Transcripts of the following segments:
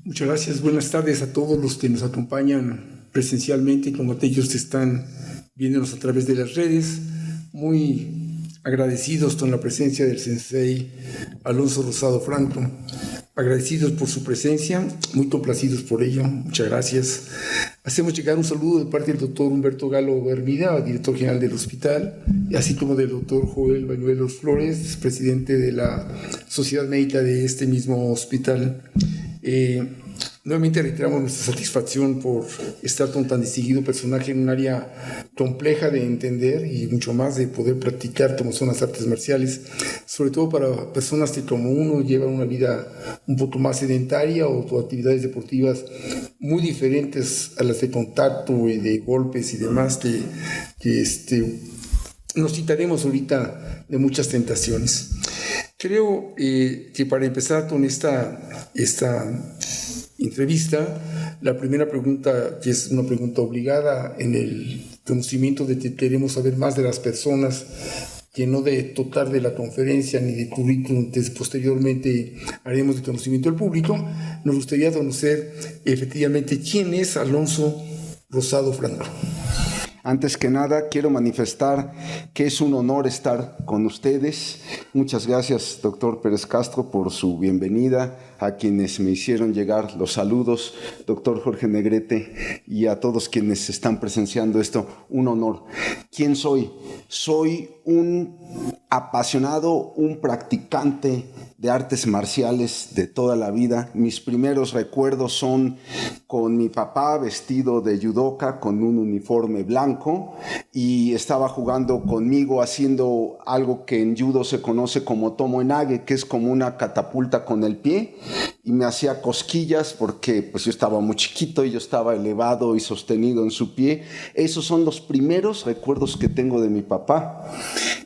Muchas gracias. Buenas tardes a todos los que nos acompañan presencialmente, como aquellos que están viéndonos a través de las redes. Muy agradecidos con la presencia del sensei Alonso Rosado Franco. Agradecidos por su presencia, muy complacidos por ello. Muchas gracias. Hacemos llegar un saludo de parte del doctor Humberto Galo Hermida, director general del hospital, así como del doctor Joel Bañuelos Flores, presidente de la Sociedad Médica de este mismo hospital. Nuevamente reiteramos nuestra satisfacción por estar con tan distinguido personaje en un área compleja de entender y mucho más de poder practicar, como son las artes marciales, sobre todo para personas que como uno llevan una vida un poco más sedentaria o actividades deportivas muy diferentes a las de contacto y de golpes y demás que nos quitaremos ahorita de muchas tentaciones. Creo que para empezar con esta entrevista, la primera pregunta, que es una pregunta obligada en el conocimiento de que queremos saber más de las personas, que no de total de la conferencia ni de currículum que posteriormente haremos de conocimiento del público, nos gustaría conocer efectivamente quién es Alonso Rosado Franco. Antes que nada, quiero manifestar que es un honor estar con ustedes. Muchas gracias, doctor Pérez Castro, por su bienvenida, a quienes me hicieron llegar los saludos, doctor Jorge Negrete, y a todos quienes están presenciando esto. Un honor. ¿Quién soy? Soy un apasionado, un practicante de artes marciales de toda la vida. Mis primeros recuerdos son con mi papá vestido de judoka con un uniforme blanco y estaba jugando conmigo haciendo algo que en judo se conoce como tomo enage, que es como una catapulta con el pie, y me hacía cosquillas porque pues yo estaba muy chiquito y yo estaba elevado y sostenido en su pie. Esos son los primeros recuerdos que tengo de mi papá.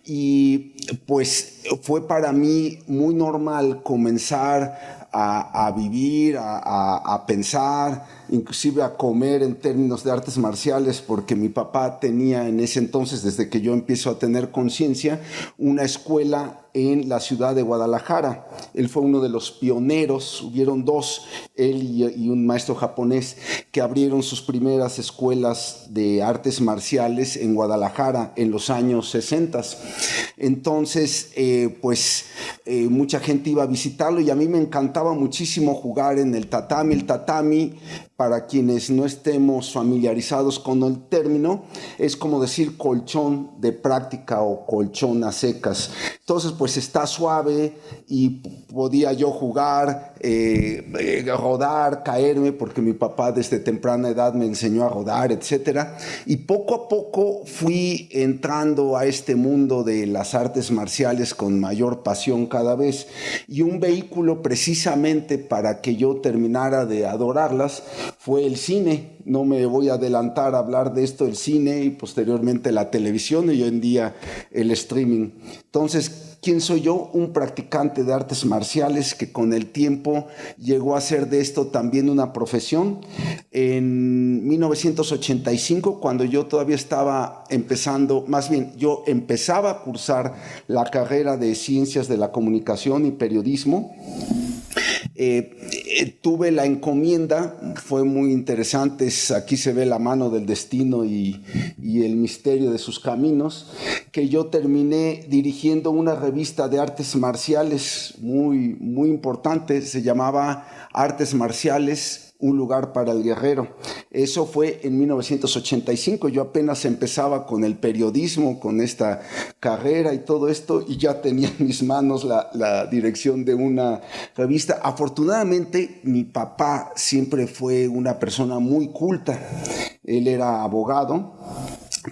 Y pues fue para mí muy normal comenzar a vivir, a pensar, inclusive a comer en términos de artes marciales, porque mi papá tenía en ese entonces, desde que yo empiezo a tener conciencia, una escuela en la ciudad de Guadalajara. Él fue uno de los pioneros, hubieron dos, él y un maestro japonés, que abrieron sus primeras escuelas de artes marciales en Guadalajara en los años 60. Entonces, mucha gente iba a visitarlo y a mí me encantaba muchísimo jugar en el tatami. El tatami, para quienes no estemos familiarizados con el término, es como decir colchón de práctica o colchón a secas. Entonces, pues está suave y podía yo jugar, rodar, caerme, porque mi papá desde temprana edad me enseñó a rodar, etcétera. Y poco a poco fui entrando a este mundo de las artes marciales con mayor pasión cada vez. Y un vehículo precisamente para que yo terminara de adorarlas fue el cine. No me voy a adelantar a hablar de esto, el cine y posteriormente la televisión y hoy en día el streaming. Entonces, ¿quién soy yo? Un practicante de artes marciales que con el tiempo llegó a hacer de esto también una profesión. En 1985, cuando yo todavía estaba empezando, más bien yo empezaba a cursar la carrera de Ciencias de la Comunicación y Periodismo, tuve la encomienda, fue muy interesante, aquí se ve la mano del destino y el misterio de sus caminos, que yo terminé dirigiendo una revista de artes marciales muy, muy importante, se llamaba Artes Marciales, un lugar para el guerrero. Eso fue en 1985. Yo apenas empezaba con el periodismo, con esta carrera y todo esto, y ya tenía en mis manos la dirección de una revista. Afortunadamente, mi papá siempre fue una persona muy culta. Él era abogado,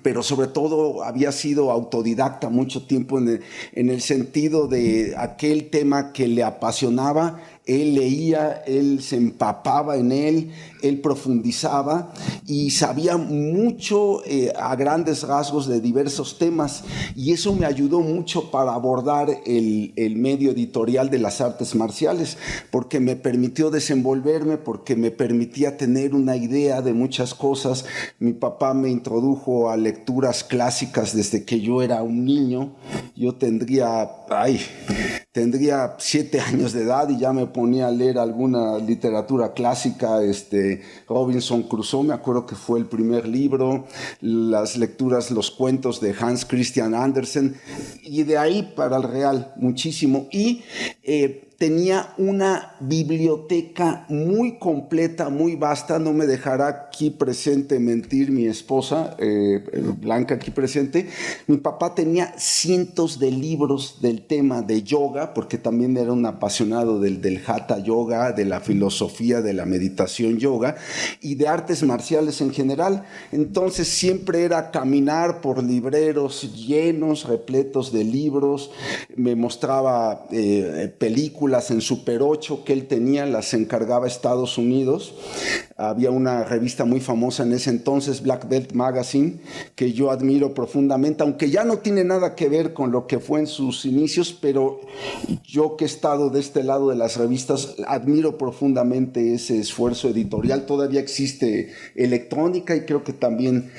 pero sobre todo había sido autodidacta mucho tiempo en el sentido de aquel tema que le apasionaba. Él leía, él se empapaba en él profundizaba y sabía mucho a grandes rasgos de diversos temas, y eso me ayudó mucho para abordar el medio editorial de las artes marciales, porque me permitió desenvolverme, porque me permitía tener una idea de muchas cosas. Mi papá me introdujo a lecturas clásicas desde que yo era un niño. yo tendría 7 años de edad y ya me ponía a leer alguna literatura clásica, Robinson Crusoe, me acuerdo que fue el primer libro, las lecturas, los cuentos de Hans Christian Andersen, y de ahí para el Real, muchísimo. Y tenía una biblioteca muy completa, muy vasta. No me dejará aquí presente mentir mi esposa, Blanca, aquí presente. Mi papá tenía cientos de libros del tema de yoga, porque también era un apasionado del Hatha Yoga, de la filosofía, de la meditación yoga y de artes marciales en general. Entonces siempre era caminar por libreros llenos, repletos de libros. Me mostraba películas en Super 8 que él tenía, las encargaba a Estados Unidos. Había una revista muy famosa en ese entonces, Black Belt Magazine, que yo admiro profundamente, aunque ya no tiene nada que ver con lo que fue en sus inicios, pero yo que he estado de este lado de las revistas, admiro profundamente ese esfuerzo editorial. Todavía existe electrónica y creo que también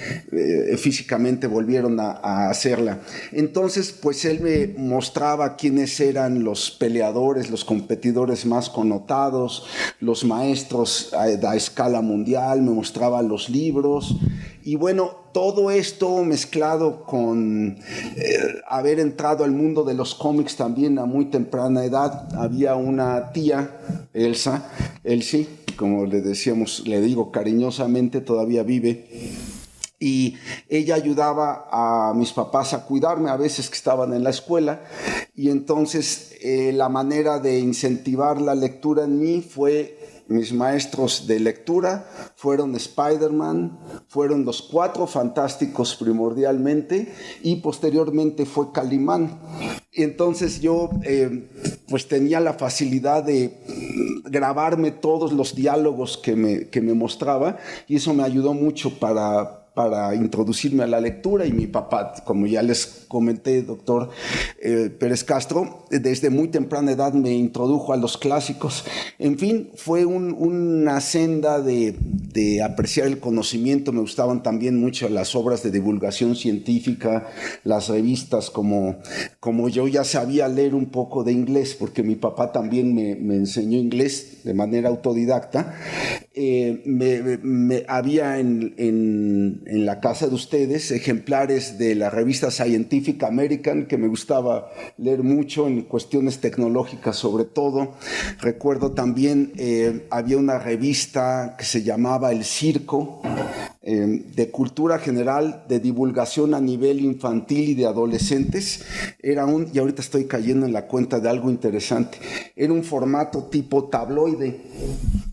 físicamente volvieron a hacerla. Entonces, pues él me mostraba quiénes eran los peleadores, los competidores más connotados, los maestros a escala mundial, me mostraba los libros. Y bueno, todo esto mezclado con haber entrado al mundo de los cómics también a muy temprana edad. Había una tía, Elsie, como le digo cariñosamente, todavía vive. Y ella ayudaba a mis papás a cuidarme a veces que estaban en la escuela, y entonces la manera de incentivar la lectura en mí fue, mis maestros de lectura fueron Spider-Man, fueron los Cuatro Fantásticos primordialmente, y posteriormente fue Calimán. Y entonces yo pues tenía la facilidad de grabarme todos los diálogos que me mostraba, y eso me ayudó mucho para introducirme a la lectura. Y mi papá, como ya les comenté, doctor Pérez Castro, desde muy temprana edad me introdujo a los clásicos. En fin, fue una senda de apreciar el conocimiento. Me gustaban también mucho las obras de divulgación científica, las revistas, como yo ya sabía leer un poco de inglés, porque mi papá también me enseñó inglés de manera autodidacta. Había en la casa de ustedes ejemplares de la revista Scientific American, que me gustaba leer mucho en cuestiones tecnológicas sobre todo. Recuerdo también había una revista que se llamaba El Circo, de cultura general, de divulgación a nivel infantil y de adolescentes. Y ahorita estoy cayendo en la cuenta de algo interesante, era un formato tipo tabloide,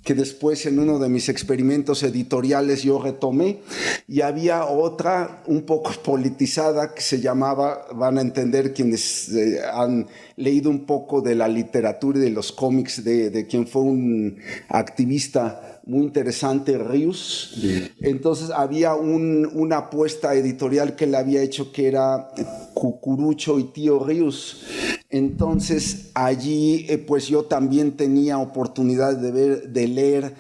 que después en uno de mis experimentos editoriales yo retomé. Y había otra un poco politizada que se llamaba, van a entender quienes han leído un poco de la literatura y de los cómics de quien fue un activista muy interesante, Rius. Sí. Entonces había una apuesta editorial que él había hecho, que era Cucurucho y Tío Rius. Entonces allí pues yo también tenía oportunidad de leer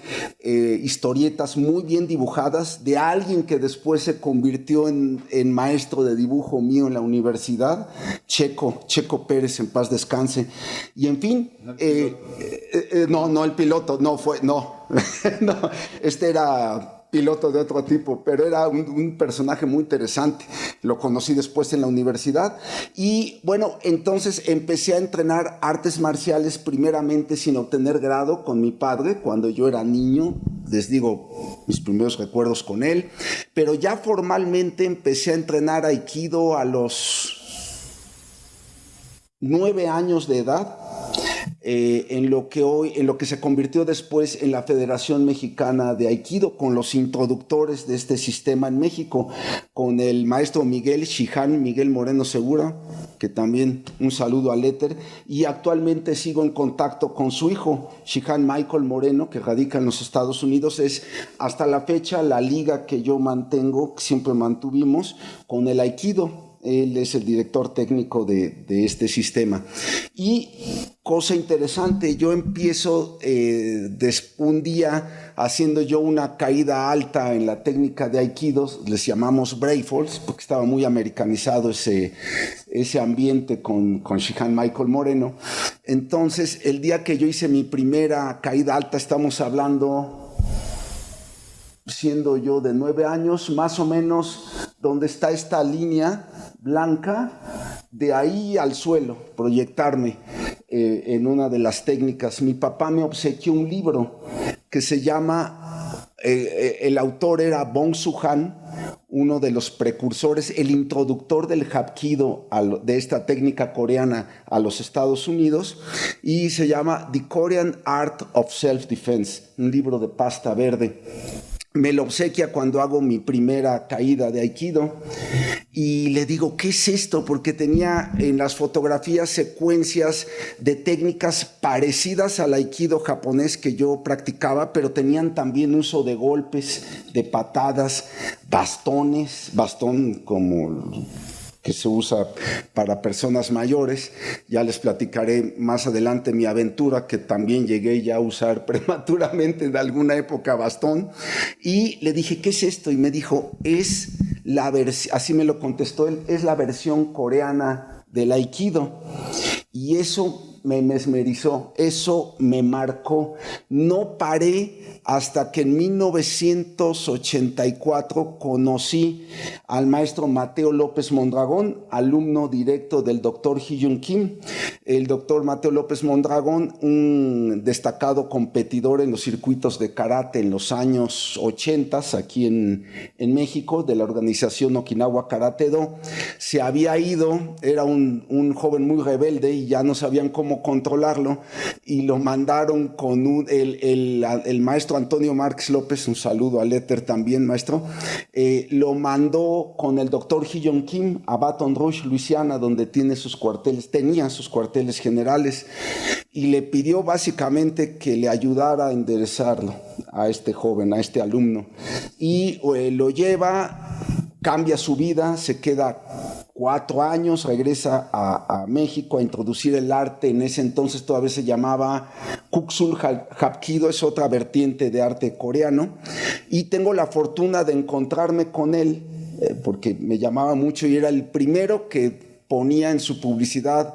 historietas muy bien dibujadas de alguien que después se convirtió en maestro de dibujo mío en la universidad, Checo Pérez, en paz descanse. Y en fin, no el piloto, no, este era piloto de otro tipo, pero era un personaje muy interesante. Lo conocí después en la universidad. Y bueno, entonces empecé a entrenar artes marciales primeramente sin obtener grado con mi padre cuando yo era niño. Les digo mis primeros recuerdos con él, pero ya formalmente empecé a entrenar Aikido a los 9 años de edad. En lo que se convirtió después en la Federación Mexicana de Aikido, con los introductores de este sistema en México, con el maestro Miguel Moreno Segura, que también un saludo al éter, y actualmente sigo en contacto con su hijo, Shihan Michael Moreno, que radica en los Estados Unidos. Es hasta la fecha la liga que yo mantengo, que siempre mantuvimos, con el Aikido. Él es el director técnico de este sistema. Y cosa interesante, yo empiezo un día haciendo yo una caída alta en la técnica de Aikido, les llamamos Breakfalls, porque estaba muy americanizado ese ese ambiente con Shihan Michael Moreno. Entonces, el día que yo hice mi primera caída alta, estamos hablando, siendo yo de 9 años, más o menos, donde está esta línea blanca, de ahí al suelo, proyectarme en una de las técnicas. Mi papá me obsequió un libro que se llama, el autor era Bong-Soo Han, uno de los precursores, el introductor del Hapkido, de esta técnica coreana a los Estados Unidos, y se llama The Korean Art of Self-Defense, un libro de pasta verde. Me lo obsequia cuando hago mi primera caída de Aikido y le digo, ¿qué es esto? Porque tenía en las fotografías secuencias de técnicas parecidas al Aikido japonés que yo practicaba, pero tenían también uso de golpes, de patadas, bastón como que se usa para personas mayores. Ya les platicaré más adelante mi aventura, que también llegué ya a usar prematuramente en alguna época bastón. Y le dije, ¿qué es esto? Y me dijo, es la versión, así me lo contestó él, es la versión coreana del Aikido. Y eso me mesmerizó, eso me marcó. No paré hasta que en 1984 conocí al maestro Mateo López Mondragón, alumno directo del doctor Hee-Jun Kim. El doctor Mateo López Mondragón, un destacado competidor en los circuitos de karate en los años 80 aquí en México, de la organización Okinawa Karate Do, se había ido, era un joven muy rebelde y ya no sabían cómo controlarlo, y lo mandaron con el maestro Antonio Márquez López, un saludo al éter también, maestro, lo mandó con el doctor Hee-Jun Kim a Baton Rouge, Luisiana, donde tenía sus cuarteles generales, y le pidió básicamente que le ayudara a enderezarlo a este joven, a este alumno, y lo lleva, cambia su vida, se queda 4 años, regresa a México a introducir el arte. En ese entonces todavía se llamaba Kuksul Hapkido, es otra vertiente de arte coreano, y tengo la fortuna de encontrarme con él porque me llamaba mucho y era el primero que ponía en su publicidad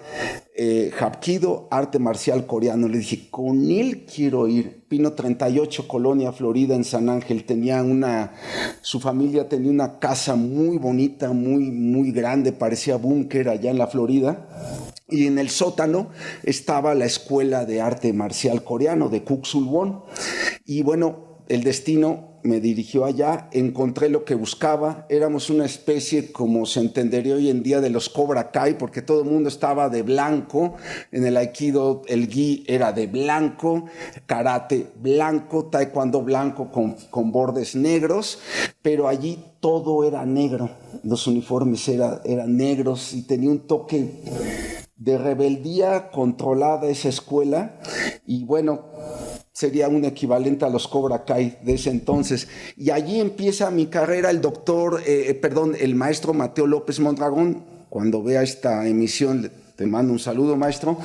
Hapkido, arte marcial coreano. Le dije, con él quiero ir. Pino 38, Colonia Florida, en San Ángel. Su familia tenía una casa muy bonita, muy grande, parecía búnker allá en la Florida. Y en el sótano estaba la escuela de arte marcial coreano de Kuksul Won. Y bueno, el destino me dirigió allá, encontré lo que buscaba. Éramos una especie, como se entendería hoy en día, de los Cobra Kai, porque todo el mundo estaba de blanco. En el Aikido el gi era de blanco, karate blanco, taekwondo blanco con bordes negros, pero allí todo era negro. Los uniformes eran negros y tenía un toque de rebeldía controlada esa escuela. Y bueno, sería un equivalente a los Cobra Kai de ese entonces. Y allí empieza mi carrera. El maestro Mateo López Mondragón, cuando vea esta emisión, te mando un saludo, maestro,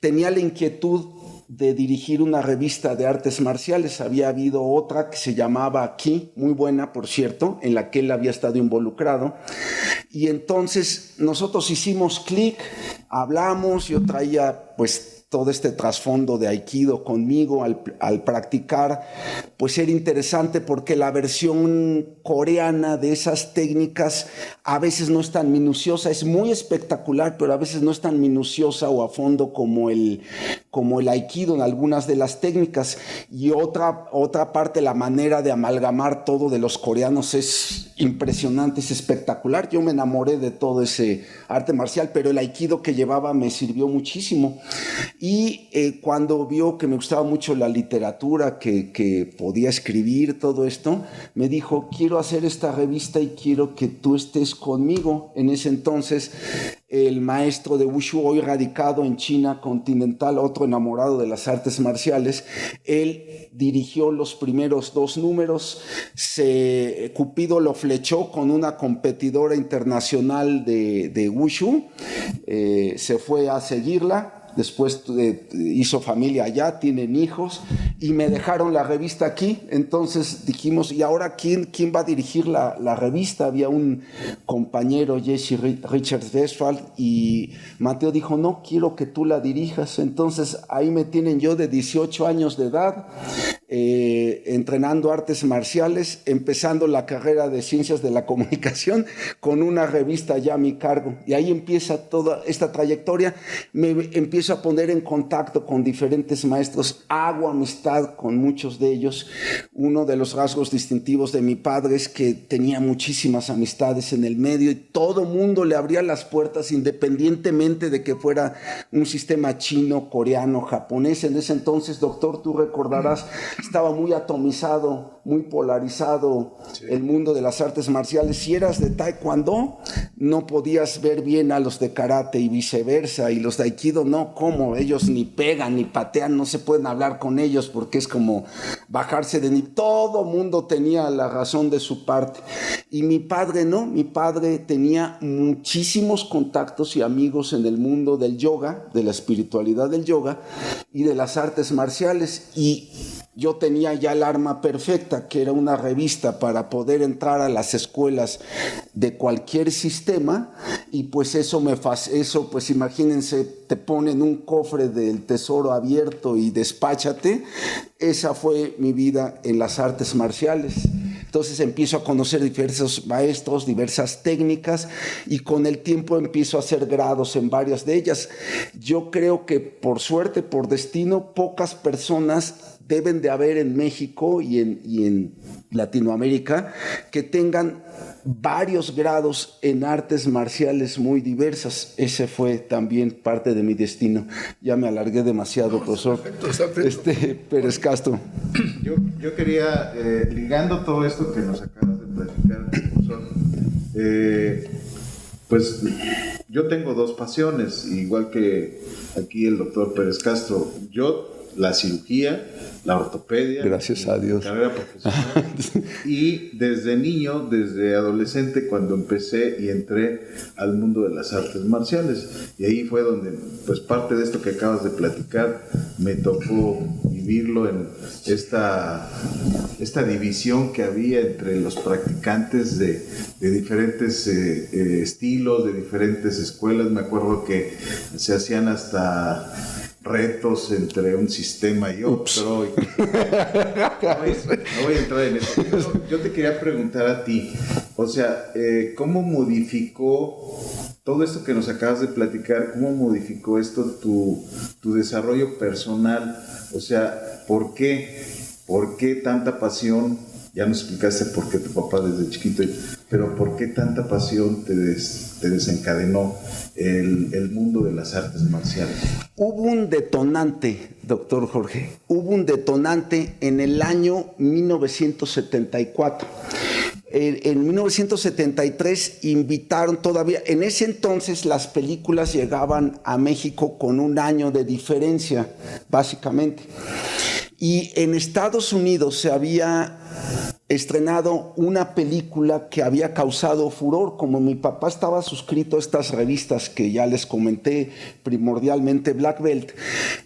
tenía la inquietud de dirigir una revista de artes marciales. Había habido otra que se llamaba Ki, muy buena, por cierto, en la que él había estado involucrado. Y entonces nosotros hicimos clic, hablamos, yo traía pues todo este trasfondo de Aikido conmigo al practicar, pues era interesante porque la versión coreana de esas técnicas a veces no es tan minuciosa, es muy espectacular, pero a veces no es tan minuciosa o a fondo como el Aikido en algunas de las técnicas. Y otra parte, la manera de amalgamar todo de los coreanos es impresionante, es espectacular. Yo me enamoré de todo ese arte marcial, pero el Aikido que llevaba me sirvió muchísimo. Y cuando vio que me gustaba mucho la literatura, que podía escribir todo esto, me dijo, quiero hacer esta revista y quiero que tú estés conmigo. En ese entonces, el maestro de Wushu, hoy radicado en China continental, otro enamorado de las artes marciales, él dirigió los primeros 2 números. Cupido lo flechó con una competidora internacional de Wushu, se fue a seguirla. después hizo familia allá, tienen hijos, y me dejaron la revista aquí. Entonces dijimos, ¿y ahora quién va a dirigir la revista? Había un compañero, Jesse Richards Westphal, y Mateo dijo, no, quiero que tú la dirijas. Entonces ahí me tienen yo de 18 años de edad, entrenando artes marciales, empezando la carrera de ciencias de la comunicación con una revista ya a mi cargo. Y ahí empieza toda esta trayectoria. Me empiezo a poner en contacto con diferentes maestros, hago amistad con muchos de ellos. Uno de los rasgos distintivos de mi padre es que tenía muchísimas amistades en el medio y todo mundo le abría las puertas independientemente de que fuera un sistema chino, coreano, japonés. En ese entonces, doctor, tú recordarás, estaba muy atomizado, muy polarizado el mundo de las artes marciales. Si eras de taekwondo, no podías ver bien a los de karate y viceversa, y los de aikido no, ¿cómo? Ellos ni pegan ni patean, no se pueden hablar con ellos porque es como bajarse de nivel. Todo mundo tenía la razón de su parte, y mi padre no. Mi padre tenía muchísimos contactos y amigos en el mundo del yoga, de la espiritualidad del yoga y de las artes marciales, y yo tenía ya el arma perfecta, que era una revista para poder entrar a las escuelas de cualquier sistema. Y pues eso pues imagínense, te ponen un cofre del tesoro abierto y despáchate. Esa fue mi vida en las artes marciales. Entonces empiezo a conocer diversos maestros, diversas técnicas, y con el tiempo empiezo a hacer grados en varias de ellas. Yo creo que por suerte, por destino, pocas personas deben de haber en México y en Latinoamérica que tengan varios grados en artes marciales muy diversas. Ese fue también parte de mi destino. Ya me alargué demasiado, profesor. Perfecto. Pérez Castro. Yo quería, ligando todo esto que nos acabas de platicar, profesor, pues yo tengo dos pasiones, igual que aquí el doctor Pérez Castro. Yo, la cirugía, la ortopedia, gracias a Dios, carrera profesional. Y desde niño, desde adolescente, cuando empecé y entré al mundo de las artes marciales, y ahí fue donde, pues, parte de esto que acabas de platicar me tocó vivirlo en esta división que había entre los practicantes de diferentes estilos, de diferentes escuelas. Me acuerdo que se hacían hasta retos entre un sistema y otro. No voy a entrar en eso. Yo te quería preguntar a ti, o sea, ¿cómo modificó todo esto que nos acabas de platicar? ¿Cómo modificó esto tu desarrollo personal? O sea, ¿por qué tanta pasión? Ya nos explicaste por qué tu papá desde chiquito, pero ¿por qué tanta pasión te desencadenó el mundo de las artes marciales? Hubo un detonante, doctor Jorge, en el año 1974. En 1973 invitaron todavía, en ese entonces las películas llegaban a México con un año de diferencia, básicamente. Y en Estados Unidos se había estrenado una película que había causado furor. Como mi papá estaba suscrito a estas revistas que ya les comenté, primordialmente Black Belt,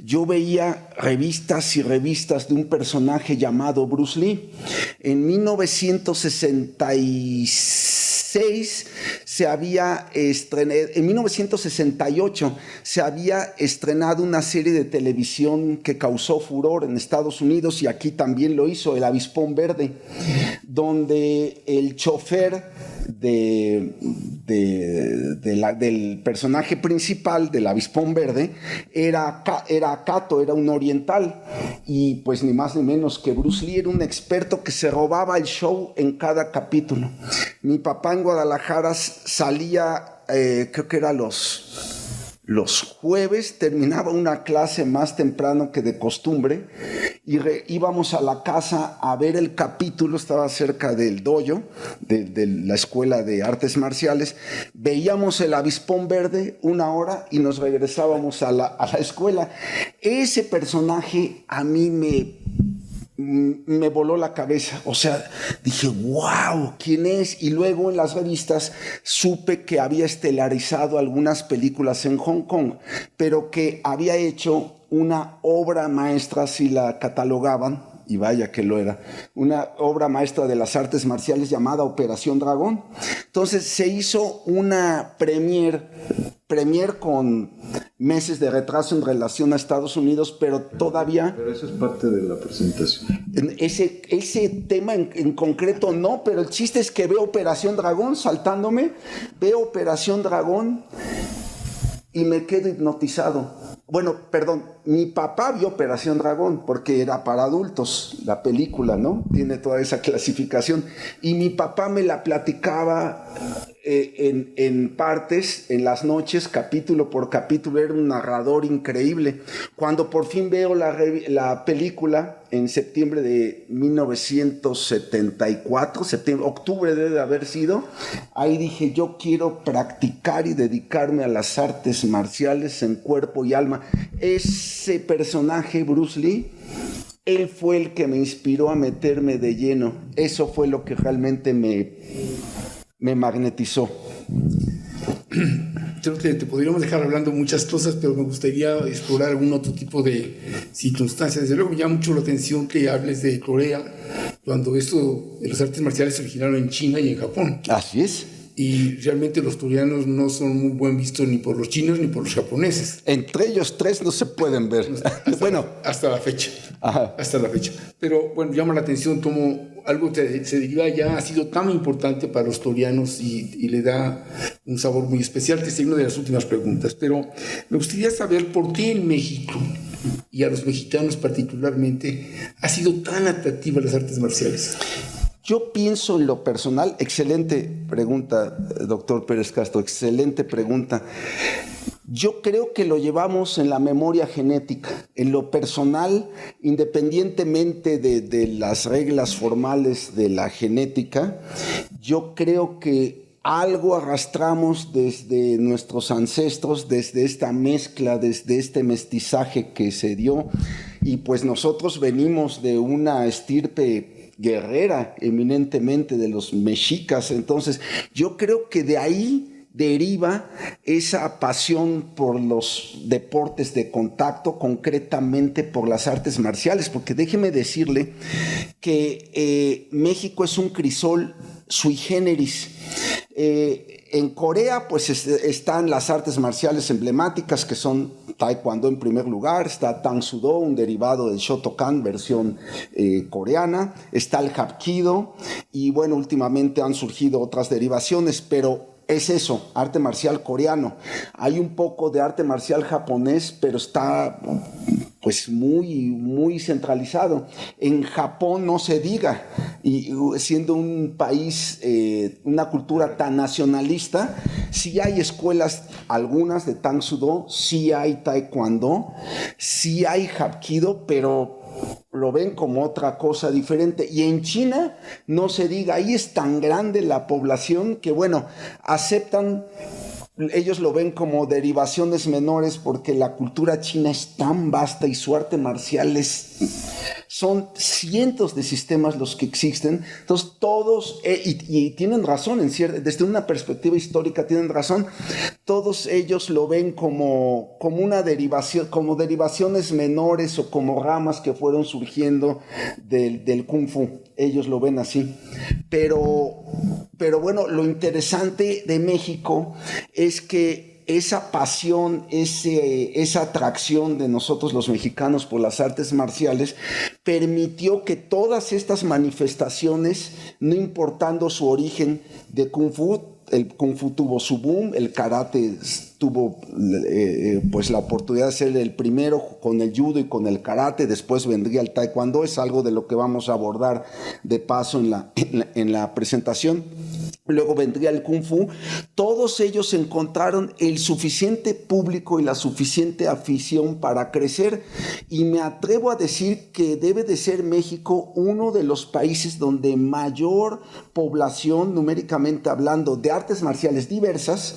yo veía revistas y revistas de un personaje llamado Bruce Lee. En 1968 se había estrenado una serie de televisión que causó furor en Estados Unidos, y aquí también lo hizo, El Avispón Verde, donde el chofer del personaje principal del Avispón Verde era Kato, era un oriental, y pues ni más ni menos que Bruce Lee era un experto que se robaba el show en cada capítulo. Mi papá en Guadalajara salía, creo que era los jueves, terminaba una clase más temprano que de costumbre, y íbamos a la casa a ver el capítulo. Estaba cerca del dojo, de la escuela de artes marciales. Veíamos El Avispón Verde una hora y nos regresábamos a la escuela. Ese personaje a mí me voló la cabeza. O sea, dije, wow, ¿quién es? Y luego en las revistas supe que había estelarizado algunas películas en Hong Kong, pero que había hecho una obra maestra, si la catalogaban, y vaya que lo era, una obra maestra de las artes marciales llamada Operación Dragón. Entonces se hizo una premier con meses de retraso en relación a Estados Unidos, pero todavía... Pero eso es parte de la presentación. Ese tema en concreto no, pero el chiste es que veo Operación Dragón saltándome, veo Operación Dragón y me quedo hipnotizado. Bueno, perdón, mi papá vio Operación Dragón porque era para adultos, la película, ¿no? Tiene toda esa clasificación. Y mi papá me la platicaba en partes, en las noches, capítulo por capítulo. Era un narrador increíble. Cuando por fin veo la película, en septiembre de 1974, octubre debe de haber sido, ahí dije, yo quiero practicar y dedicarme a las artes marciales en cuerpo y alma. Ese personaje, Bruce Lee, él fue el que me inspiró a meterme de lleno. Eso fue lo que realmente me magnetizó. Creo que te podríamos dejar hablando muchas cosas, pero me gustaría explorar algún otro tipo de circunstancias. Desde luego me llama mucho la atención que hables de Corea, cuando esto de las artes marciales se originaron en China y en Japón. Así es. Y realmente los coreanos no son muy buen vistos ni por los chinos ni por los japoneses. Entre ellos tres no se pueden ver. Hasta la fecha. Ajá. Hasta la fecha. Pero bueno, llama la atención cómo algo que se deriva ya ha sido tan importante para los coreanos y le da un sabor muy especial, que es una de las últimas preguntas. Pero me gustaría saber por qué en México, y a los mexicanos particularmente, ha sido tan atractiva las artes marciales. Yo pienso en lo personal, excelente pregunta, doctor Pérez Castro, excelente pregunta. Yo creo que lo llevamos en la memoria genética. En lo personal, independientemente de las reglas formales de la genética, yo creo que algo arrastramos desde nuestros ancestros, desde esta mezcla, desde este mestizaje que se dio, y pues nosotros venimos de una estirpe guerrera, eminentemente de los mexicas. Entonces yo creo que de ahí deriva esa pasión por los deportes de contacto, concretamente por las artes marciales, porque déjeme decirle que México es un crisol sui generis. En Corea pues están las artes marciales emblemáticas, que son Taekwondo en primer lugar, está Tang Soo Do, un derivado del Shotokan versión coreana, está el Hapkido, y bueno, últimamente han surgido otras derivaciones, pero es eso, arte marcial coreano. Hay un poco de arte marcial japonés, pero está pues muy centralizado. En Japón no se diga, y siendo un país, una cultura tan nacionalista, sí hay escuelas, algunas de Tang Soo Do, sí hay Taekwondo, sí hay Hapkido, pero lo ven como otra cosa diferente. Y en China no se diga, ahí es tan grande la población que bueno, aceptan, ellos lo ven como derivaciones menores, porque la cultura china es tan vasta y su arte marcial son cientos de sistemas los que existen. Entonces todos, y tienen razón, desde una perspectiva histórica tienen razón, todos ellos lo ven como una derivación, como derivaciones menores o como ramas que fueron surgiendo del Kung Fu. Ellos lo ven así. Pero bueno, lo interesante de México es que esa pasión, esa atracción de nosotros los mexicanos por las artes marciales permitió que todas estas manifestaciones, no importando su origen de Kung Fu, el Kung Fu tuvo su boom, el karate tuvo pues la oportunidad de ser el primero con el judo y con el karate, después vendría el taekwondo, es algo de lo que vamos a abordar de paso en la presentación. Luego vendría el Kung Fu. Todos ellos encontraron el suficiente público y la suficiente afición para crecer, y me atrevo a decir que debe de ser México uno de los países donde mayor población, numéricamente hablando, de artes marciales diversas.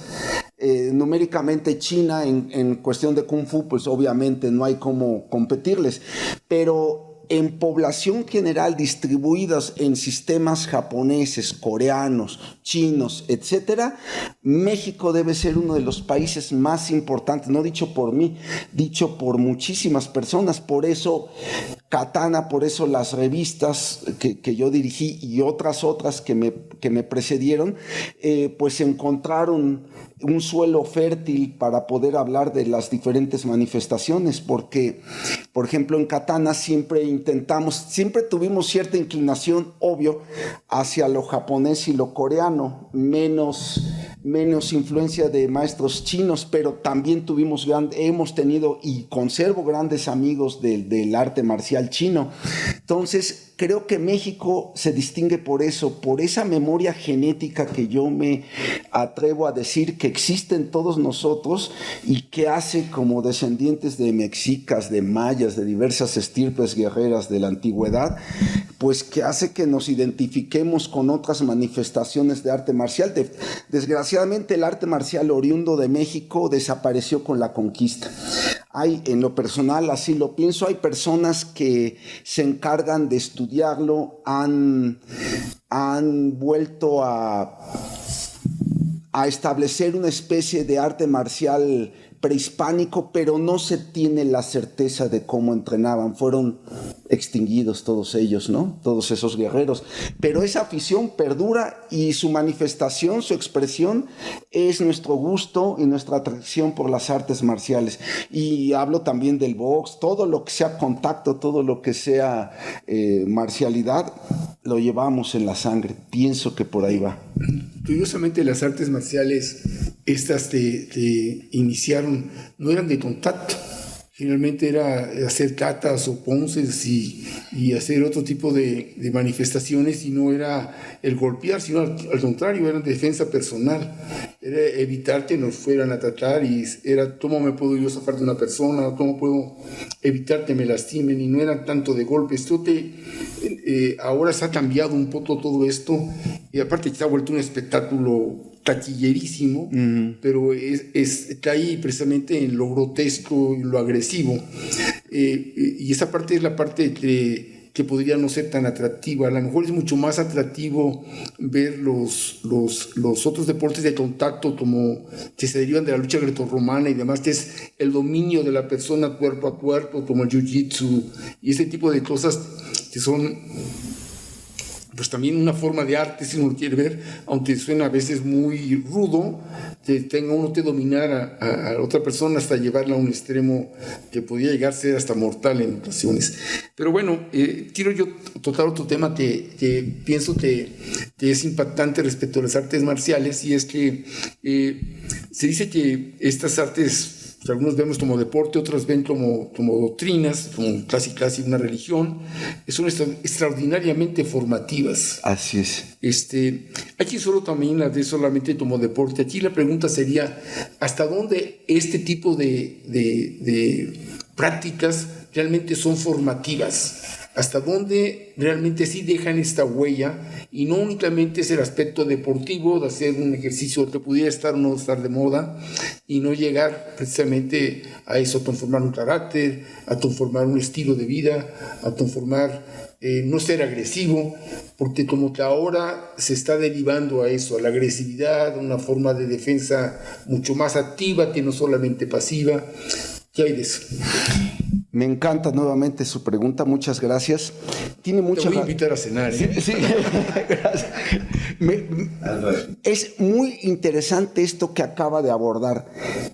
Numéricamente China en cuestión de Kung Fu pues obviamente no hay cómo competirles, pero en población general distribuidas en sistemas japoneses, coreanos, chinos, etcétera, México debe ser uno de los países más importantes, no dicho por mí, dicho por muchísimas personas. Por eso Katana, por eso las revistas que yo dirigí y otras que me precedieron, pues encontraron un suelo fértil para poder hablar de las diferentes manifestaciones, porque, por ejemplo, en Katana siempre tuvimos cierta inclinación, obvio, hacia lo japonés y lo coreano, menos influencia de maestros chinos, pero también hemos tenido y conservo grandes amigos del arte marcial chino. Entonces, creo que México se distingue por eso, por esa memoria genética que yo me atrevo a decir que existe en todos nosotros y que hace, como descendientes de mexicas, de mayas, de diversas estirpes guerreras de la antigüedad, pues que hace que nos identifiquemos con otras manifestaciones de arte marcial. Desgraciadamente, el arte marcial oriundo de México desapareció con la conquista. En lo personal, así lo pienso, hay personas que se encargan de estudiarlo, han vuelto a establecer una especie de arte marcial prehispánico, pero no se tiene la certeza de cómo entrenaban. Fueron extinguidos todos ellos, ¿no? Todos esos guerreros. Pero esa afición perdura y su manifestación, su expresión, es nuestro gusto y nuestra atracción por las artes marciales. Y hablo también del box, todo lo que sea contacto, todo lo que sea marcialidad, lo llevamos en la sangre. Pienso que por ahí va. Curiosamente, las artes marciales, estas te iniciaron, no eran de contacto. Generalmente era hacer katas o ponces y hacer otro tipo de manifestaciones, y no era el golpear, sino al contrario, era defensa personal. Era evitar que nos fueran a tratar, y era cómo me puedo yo zafar de una persona, cómo puedo evitar que me lastimen, y no era tanto de golpes. Ahora se ha cambiado un poco todo esto, y aparte se ha vuelto un espectáculo taquillerísimo, pero está ahí precisamente en lo grotesco y lo agresivo, y esa parte es la parte que podría no ser tan atractiva. A lo mejor es mucho más atractivo ver los otros deportes de contacto, como que se derivan de la lucha grecorromana y demás, que es el dominio de la persona cuerpo a cuerpo, como el jiu-jitsu y ese tipo de cosas que son pues también una forma de arte, si uno quiere ver, aunque suena a veces muy rudo, que tenga uno que dominar a otra persona hasta llevarla a un extremo que podría llegar a ser hasta mortal en ocasiones. Pero bueno, quiero yo tocar otro tema que pienso que es impactante respecto a las artes marciales, y es que se dice que estas artes, pues algunos vemos como deporte, otros ven como doctrinas, como casi una religión, son extraordinariamente formativas. Así es. Hay quien solo también las ve solamente como deporte. Aquí la pregunta sería, ¿hasta dónde este tipo de prácticas realmente son formativas? ¿Hasta dónde realmente sí dejan esta huella? Y no únicamente es el aspecto deportivo de hacer un ejercicio que pudiera estar o no estar de moda, y no llegar precisamente a eso, a transformar un carácter, a transformar un estilo de vida, a transformar, no ser agresivo, porque como que ahora se está derivando a eso, a la agresividad, a una forma de defensa mucho más activa que no solamente pasiva. ¿Qué hay de eso? Me encanta nuevamente su pregunta, muchas gracias. Tiene mucha... Te voy a invitar a cenar, ¿eh? Sí, gracias. Es muy interesante esto que acaba de abordar.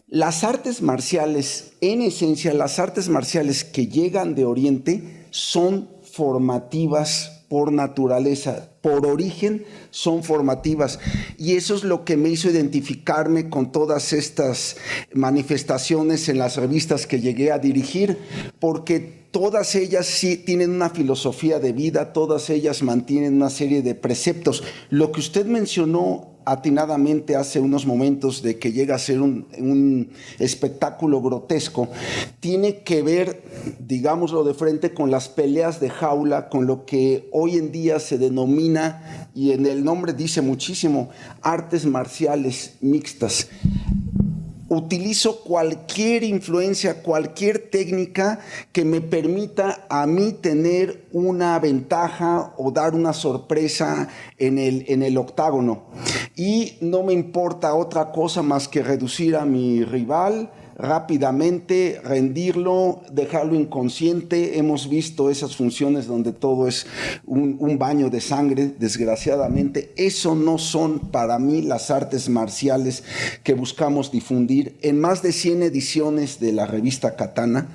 Las artes marciales, en esencia, las artes marciales que llegan de Oriente son formativas por naturaleza, por origen son formativas, y eso es lo que me hizo identificarme con todas estas manifestaciones en las revistas que llegué a dirigir, porque todas ellas sí tienen una filosofía de vida, todas ellas mantienen una serie de preceptos. Lo que usted mencionó atinadamente hace unos momentos de que llega a ser un espectáculo grotesco, tiene que ver, digámoslo de frente, con las peleas de jaula, con lo que hoy en día se denomina, y en el nombre dice muchísimo, artes marciales mixtas. utilizo cualquier influencia, cualquier técnica que me permita a mí tener una ventaja o dar una sorpresa en el octágono. Y no me importa otra cosa más que reducir a mi rival rápidamente, rendirlo, dejarlo inconsciente. Hemos visto esas funciones donde todo es un baño de sangre, desgraciadamente. Eso no son para mí las artes marciales que buscamos difundir. En más de 100 ediciones de la revista Katana,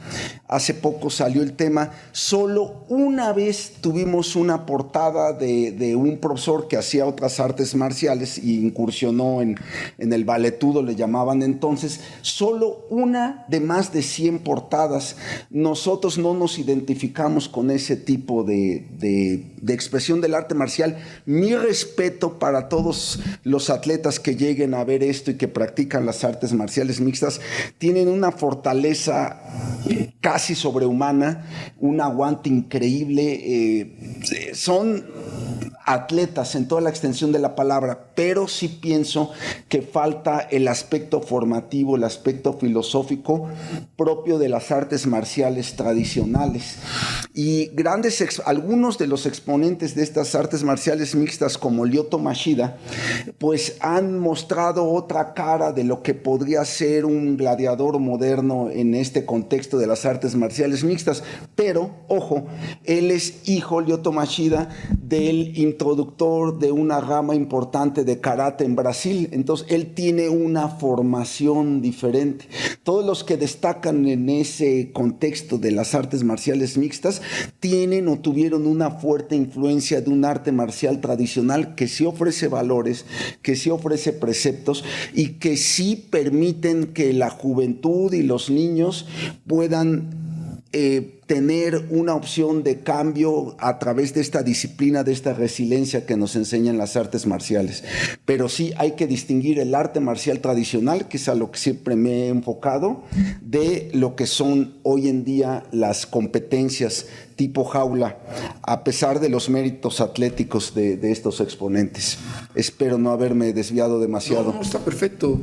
hace poco salió el tema, solo una vez tuvimos una portada de un profesor que hacía otras artes marciales y incursionó en el valetudo, le llamaban entonces, solo una de más de 100 portadas. Nosotros no nos identificamos con ese tipo de expresión del arte marcial. Mi respeto para todos los atletas que lleguen a ver esto y que practican las artes marciales mixtas. Tienen una fortaleza casi sobrehumana, un aguante increíble. Son atletas en toda la extensión de la palabra, pero sí pienso que falta el aspecto formativo, el aspecto filosófico propio de las artes marciales tradicionales. Y algunos de los exponentes de estas artes marciales mixtas, como Lyoto Machida, pues han mostrado otra cara de lo que podría ser un gladiador moderno en este contexto de las artes marciales mixtas. Pero, ojo, él es hijo, Lyoto Machida, del introductor de una rama importante de karate en Brasil. Entonces él tiene una formación diferente. Todos los que destacan en ese contexto de las artes marciales mixtas tienen o tuvieron una fuerte influencia de un arte marcial tradicional que sí ofrece valores, que sí ofrece preceptos y que sí permiten que la juventud y los niños puedan tener una opción de cambio a través de esta disciplina, de esta resiliencia que nos enseñan las artes marciales. Pero sí hay que distinguir el arte marcial tradicional, que es a lo que siempre me he enfocado, de lo que son hoy en día las competencias tipo jaula, a pesar de los méritos atléticos de estos exponentes. Espero no haberme desviado demasiado. No, está perfecto.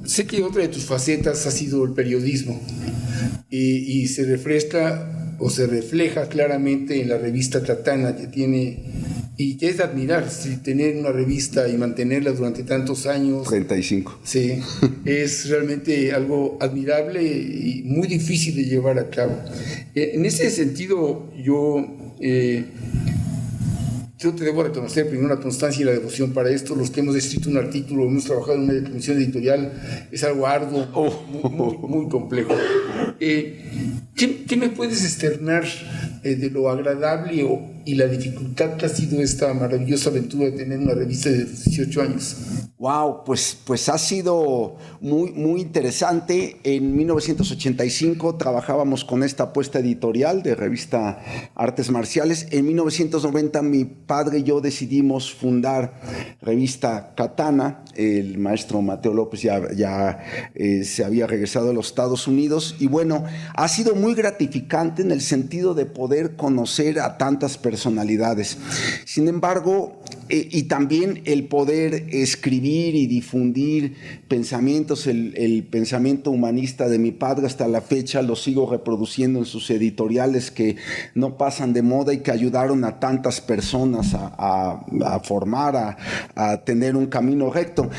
Sé que otra de tus facetas ha sido el periodismo y se refresca o se refleja claramente en la revista Katana, que tiene, y que es de admirar, tener una revista y mantenerla durante tantos años. 35. Sí, es realmente algo admirable y muy difícil de llevar a cabo. En ese sentido, yo te debo reconocer primero la constancia y la devoción para esto. Los que hemos escrito un artículo, hemos trabajado en una comisión editorial, es algo arduo, muy complejo. ¿Qué me puedes externar de lo agradable y la dificultad que ha sido esta maravillosa aventura de tener una revista de 18 años? Wow, pues ha sido muy interesante. En 1985 trabajábamos con esta apuesta editorial de revista Artes Marciales. En 1990 mi padre y yo decidimos fundar revista Katana. El maestro Mateo López ya se había regresado a los Estados Unidos. Y bueno, ha sido muy gratificante en el sentido de poder conocer a tantas personalidades. Sin embargo, y también el poder escribir y difundir pensamientos, el pensamiento humanista de mi padre hasta la fecha lo sigo reproduciendo en sus editoriales que no pasan de moda y que ayudaron a tantas personas a formar, a tener un camino recto.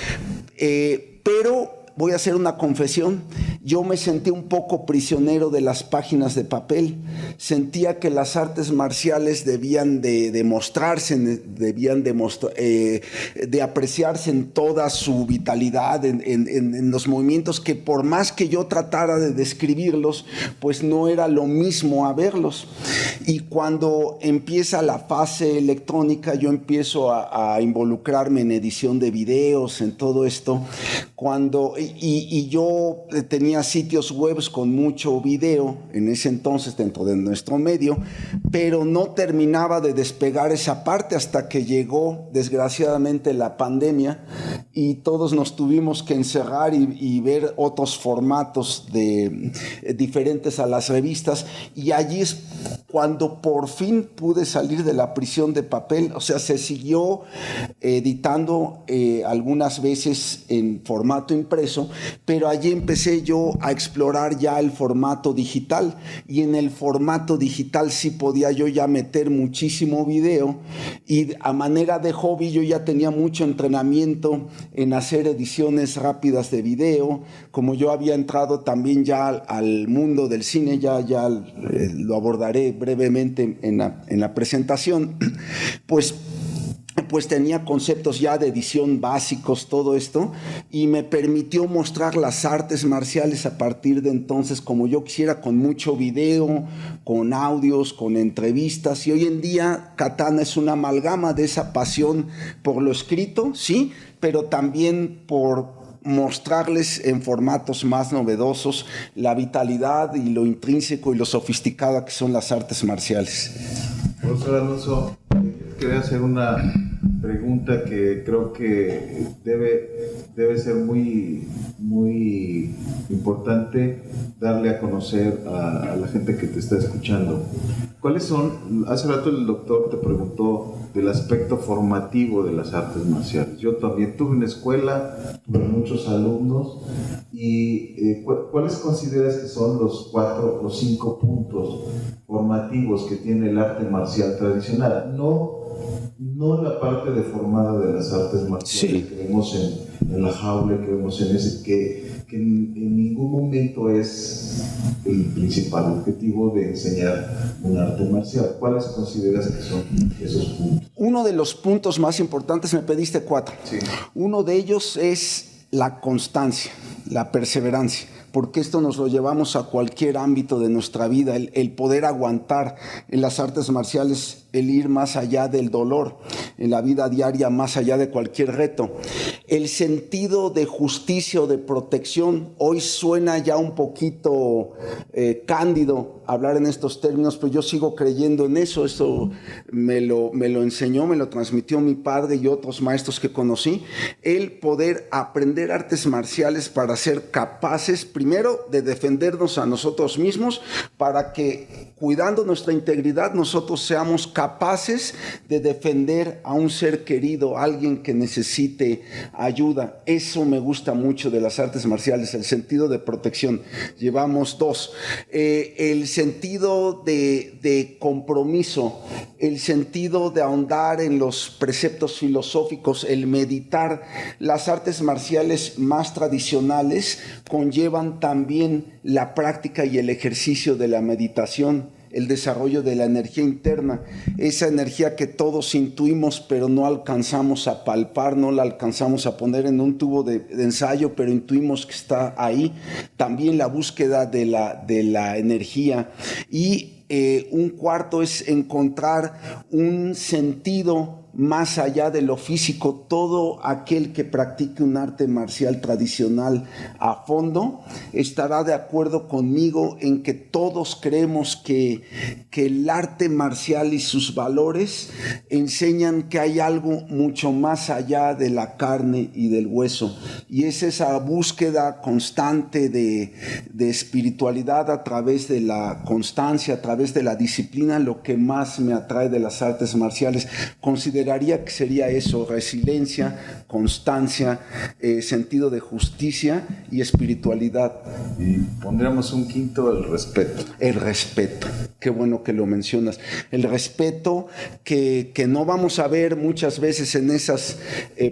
Pero voy a hacer una confesión. Yo me sentí un poco prisionero de las páginas de papel. Sentía que las artes marciales debían de demostrarse, de apreciarse en toda su vitalidad, en los movimientos que por más que yo tratara de describirlos, pues no era lo mismo a verlos. Y cuando empieza la fase electrónica, yo empiezo a involucrarme en edición de videos, en todo esto. Y yo tenía sitios web con mucho video en ese entonces dentro de nuestro medio, pero no terminaba de despegar esa parte hasta que llegó desgraciadamente la pandemia y todos nos tuvimos que encerrar y ver otros formatos diferentes a las revistas, y allí es cuando por fin pude salir de la prisión de papel, o sea, se siguió editando algunas veces en formato impreso, pero allí empecé yo a explorar ya el formato digital, y en el formato digital sí podía yo ya meter muchísimo video, y a manera de hobby yo ya tenía mucho entrenamiento en hacer ediciones rápidas de video. Como yo había entrado también ya al mundo del cine, ya lo abordaré brevemente en la presentación, pues tenía conceptos ya de edición básicos, todo esto, y me permitió mostrar las artes marciales a partir de entonces como yo quisiera, con mucho video, con audios, con entrevistas. Y hoy en día Katana es una amalgama de esa pasión por lo escrito, sí, pero también por mostrarles en formatos más novedosos la vitalidad y lo intrínseco y lo sofisticado que son las artes marciales. Profesor Alonso, quería hacer una pregunta que creo que debe ser muy importante darle a conocer a la gente que te está escuchando. ¿Cuáles son? Hace rato el doctor te preguntó del aspecto formativo de las artes marciales. Yo también tuve una escuela, tuve muchos alumnos, y ¿cuáles consideras que son los 4 o 5 puntos formativos que tiene el arte marcial tradicional? No la parte deformada de las artes marciales, sí, que vemos en la jaula, que vemos en ese, que en ningún momento es el principal objetivo de enseñar un arte marcial. ¿Cuáles consideras que son esos puntos? Uno de los puntos más importantes, me pediste 4. Sí. Uno de ellos es la constancia, la perseverancia, porque esto nos lo llevamos a cualquier ámbito de nuestra vida, el poder aguantar en las artes marciales, el ir más allá del dolor, en la vida diaria, más allá de cualquier reto. El sentido de justicia o de protección, hoy suena ya un poquito cándido hablar en estos términos, pero yo sigo creyendo en eso. Esto me lo enseñó, me lo transmitió mi padre y otros maestros que conocí. El poder aprender artes marciales para ser capaces, primero, de defendernos a nosotros mismos, para que, cuidando nuestra integridad, nosotros seamos capaces de defender a un ser querido, alguien que necesite ayuda. Eso me gusta mucho de las artes marciales, el sentido de protección. Llevamos 2. El sentido de compromiso, el sentido de ahondar en los preceptos filosóficos, el meditar. Las artes marciales más tradicionales conllevan también la práctica y el ejercicio de la meditación, el desarrollo de la energía interna, esa energía que todos intuimos pero no alcanzamos a palpar, no la alcanzamos a poner en un tubo de ensayo, pero intuimos que está ahí. También la búsqueda de la energía. Y un cuarto es encontrar un sentido más allá de lo físico. Todo aquel que practique un arte marcial tradicional a fondo estará de acuerdo conmigo en que todos creemos que el arte marcial y sus valores enseñan que hay algo mucho más allá de la carne y del hueso, y es esa búsqueda constante de espiritualidad a través de la constancia, a través de la disciplina, lo que más me atrae de las artes marciales. Consideraría que sería eso: resiliencia, constancia, sentido de justicia y espiritualidad. Y pondríamos un quinto: el respeto. El respeto, qué bueno que lo mencionas. El respeto que no vamos a ver muchas veces en esas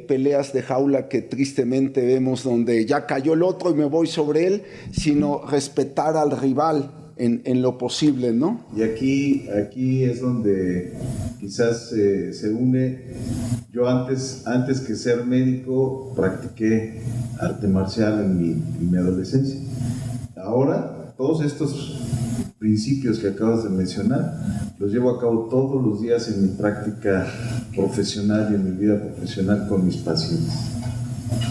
peleas de jaula que tristemente vemos, donde ya cayó el otro y me voy sobre él, sino respetar al rival en lo posible, ¿no? Y aquí es donde quizás se une. Yo antes que ser médico practiqué arte marcial en mi adolescencia. Ahora todos estos principios que acabas de mencionar los llevo a cabo todos los días en mi práctica profesional y en mi vida profesional con mis pacientes.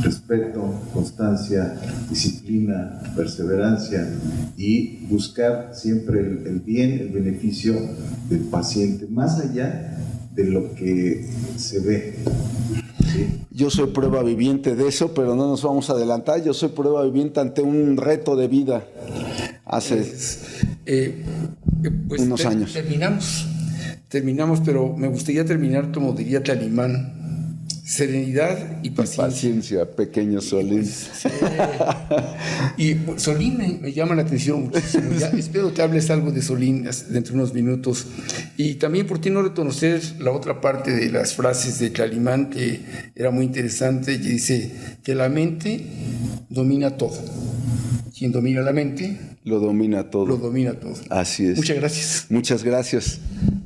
Respeto, constancia, disciplina, perseverancia y buscar siempre el bien, el beneficio del paciente, más allá de lo que se ve. ¿Sí? Yo soy prueba viviente de eso, pero no nos vamos a adelantar. Yo soy prueba viviente ante un reto de vida. unos años. Terminamos, pero me gustaría terminar como diría Calimán: serenidad y paciencia. Pequeño Solín. Y Solín me llama la atención muchísimo. Ya, espero que hables algo de Solín dentro de unos minutos. Y también, ¿por qué no reconocer la otra parte de las frases de Calimán, que era muy interesante, que dice que la mente domina todo? Quien domina la mente lo domina todo. Lo domina todo. Así es. Muchas gracias. Muchas gracias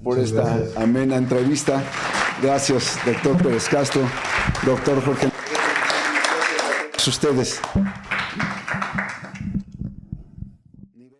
por esta amena entrevista. Gracias, doctor Pérez Castro, doctor Jorge. Ustedes.